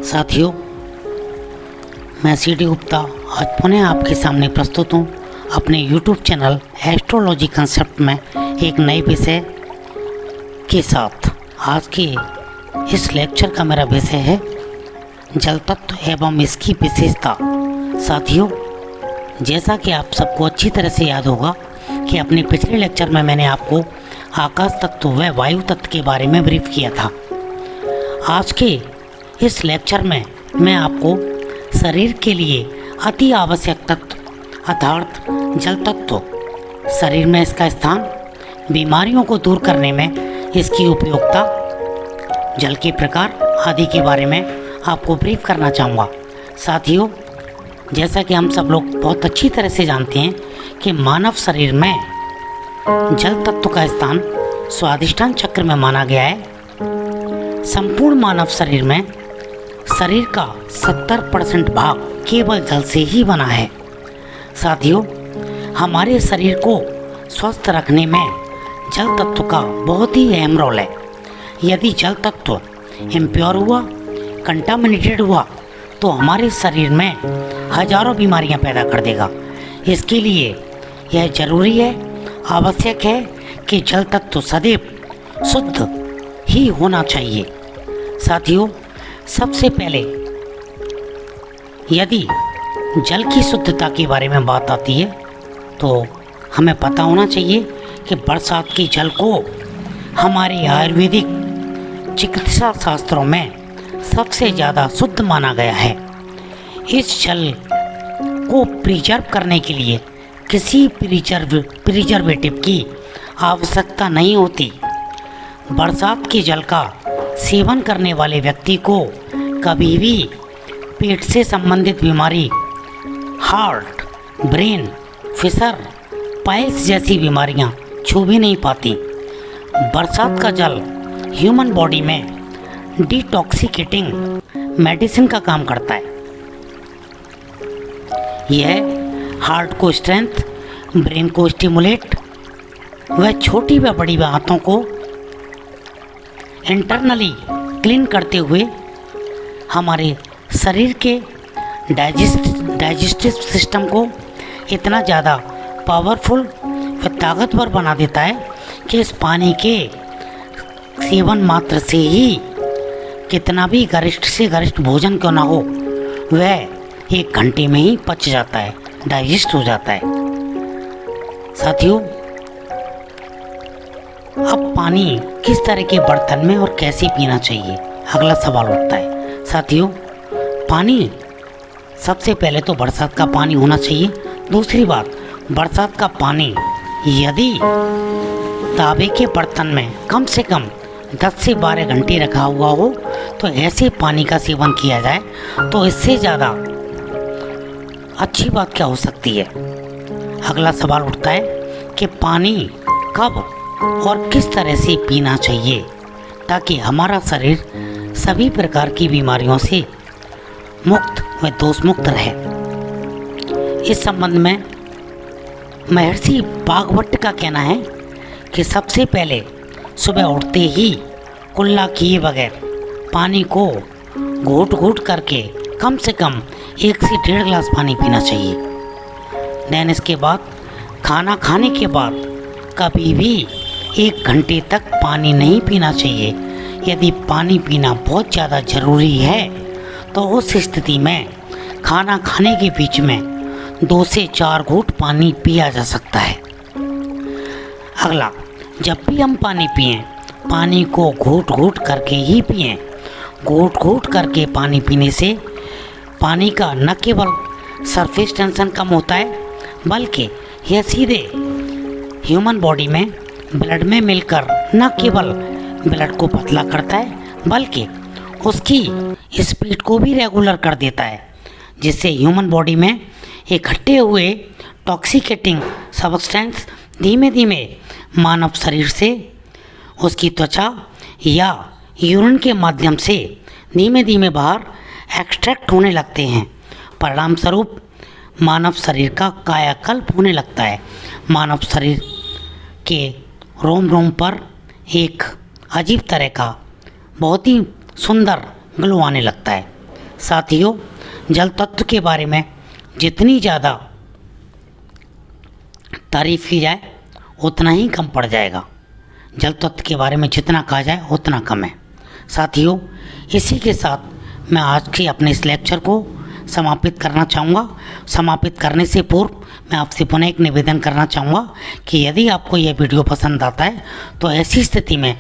साथियों, मैं सीडी गुप्ता आज पुनः आपके सामने प्रस्तुत हूँ अपने यूट्यूब चैनल एस्ट्रोलॉजी कंसेप्ट में एक नए विषय के साथ। आज के इस लेक्चर का मेरा विषय है जल तत्व एवं इसकी विशेषता। साथियों, जैसा कि आप सबको अच्छी तरह से याद होगा कि अपने पिछले लेक्चर में मैंने आपको आकाश तत्व व वायु तत्व के बारे में ब्रीफ किया था। आज के इस लेक्चर में मैं आपको शरीर के लिए अति आवश्यक तत्व अर्थात जल तत्व, शरीर में इसका स्थान, बीमारियों को दूर करने में इसकी उपयोगिता, जल के प्रकार आदि के बारे में आपको ब्रीफ करना चाहूँगा। साथियों, जैसा कि हम सब लोग बहुत अच्छी तरह से जानते हैं कि मानव शरीर में जल तत्व का स्थान स्वादिष्टान चक्र में माना गया है। संपूर्ण मानव शरीर में शरीर का 70% भाग केवल जल से ही बना है। साथियों, हमारे शरीर को स्वस्थ रखने में जल तत्व का बहुत ही अहम रोल है। यदि जल तत्व इम्प्योर हुआ, कंटामिनेटेड हुआ तो हमारे शरीर में हजारों बीमारियां पैदा कर देगा। इसके लिए यह जरूरी है, आवश्यक है कि जल तत्व सदैव शुद्ध ही होना चाहिए। साथियों, सबसे पहले यदि जल की शुद्धता के बारे में बात आती है तो हमें पता होना चाहिए कि बरसात के जल को हमारे आयुर्वेदिक चिकित्सा शास्त्रों में सबसे ज़्यादा शुद्ध माना गया है। इस जल को प्रिजर्व करने के लिए किसी प्रिजर्वेटिव की आवश्यकता नहीं होती। बरसात के जल का सेवन करने वाले व्यक्ति को कभी भी पेट से संबंधित बीमारी, हार्ट, ब्रेन, फिशर, पाइल्स जैसी बीमारियां छू भी नहीं पाती। बरसात का जल ह्यूमन बॉडी में डिटॉक्सिकेटिंग मेडिसिन का काम करता है। यह हार्ट को स्ट्रेंथ, ब्रेन को स्टिमुलेट व छोटी व बड़ी बातों को इंटरनली क्लीन करते हुए हमारे शरीर के डाइजेस्टिव सिस्टम को इतना ज़्यादा पावरफुल व ताकतवर बना देता है कि इस पानी के सेवन मात्र से ही कितना भी गरिष्ठ से गरिष्ठ भोजन क्यों ना हो वह 1 घंटे में ही पच जाता है, डाइजेस्ट हो जाता है। साथियों, अब पानी किस तरह के बर्तन में और कैसे पीना चाहिए, अगला सवाल उठता है। साथियों, पानी सबसे पहले तो बरसात का पानी होना चाहिए। दूसरी बात, बरसात का पानी यदि तांबे के बर्तन में कम से कम 10 से 12 घंटे रखा हुआ हो तो ऐसे पानी का सेवन किया जाए तो इससे ज़्यादा अच्छी बात क्या हो सकती है। अगला सवाल उठता है कि पानी कब और किस तरह से पीना चाहिए ताकि हमारा शरीर सभी प्रकार की बीमारियों से मुक्त व दोषमुक्त रहे। इस संबंध में महर्षि भागवत का कहना है कि सबसे पहले सुबह उठते ही कुल्ला किए बगैर पानी को घूट घूट करके कम से कम 1 से 1.5 गिलास पानी पीना चाहिए। देन इसके बाद खाना खाने के बाद कभी भी 1 घंटे तक पानी नहीं पीना चाहिए। यदि पानी पीना बहुत ज़्यादा ज़रूरी है तो उस स्थिति में खाना खाने के बीच में 2 से 4 घूंट पानी पिया जा सकता है। अगला, जब भी हम पानी पिएं, पानी को घूट घूट करके ही पिएं। घूट घूट करके पानी पीने से पानी का न केवल सरफेस टेंशन कम होता है बल्कि यह सीधे ह्यूमन बॉडी में ब्लड में मिलकर न केवल ब्लड को पतला करता है बल्कि उसकी स्पीड को भी रेगुलर कर देता है, जिससे ह्यूमन बॉडी में इकट्ठे हुए टॉक्सिकेटिंग सब्सटेंस धीमे धीमे मानव शरीर से उसकी त्वचा या यूरिन के माध्यम से धीमे धीमे बाहर एक्सट्रैक्ट होने लगते हैं। परिणाम स्वरूप मानव शरीर का कायाकल्प होने लगता है। मानव शरीर के रोम रोम पर एक अजीब तरह का बहुत ही सुंदर ग्लो आने लगता है। साथियों, जल तत्व के बारे में जितनी ज़्यादा तारीफ की जाए उतना ही कम पड़ जाएगा। जल तत्व के बारे में जितना कहा जाए उतना कम है। साथियों, इसी के साथ मैं आज के अपने इस लेक्चर को समापित करना चाहूँगा। समापित करने से पूर्व मैं आपसे पुनः एक निवेदन करना चाहूँगा कि यदि आपको यह वीडियो पसंद आता है तो ऐसी स्थिति में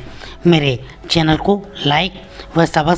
मेरे चैनल को लाइक व सब्सक्राइब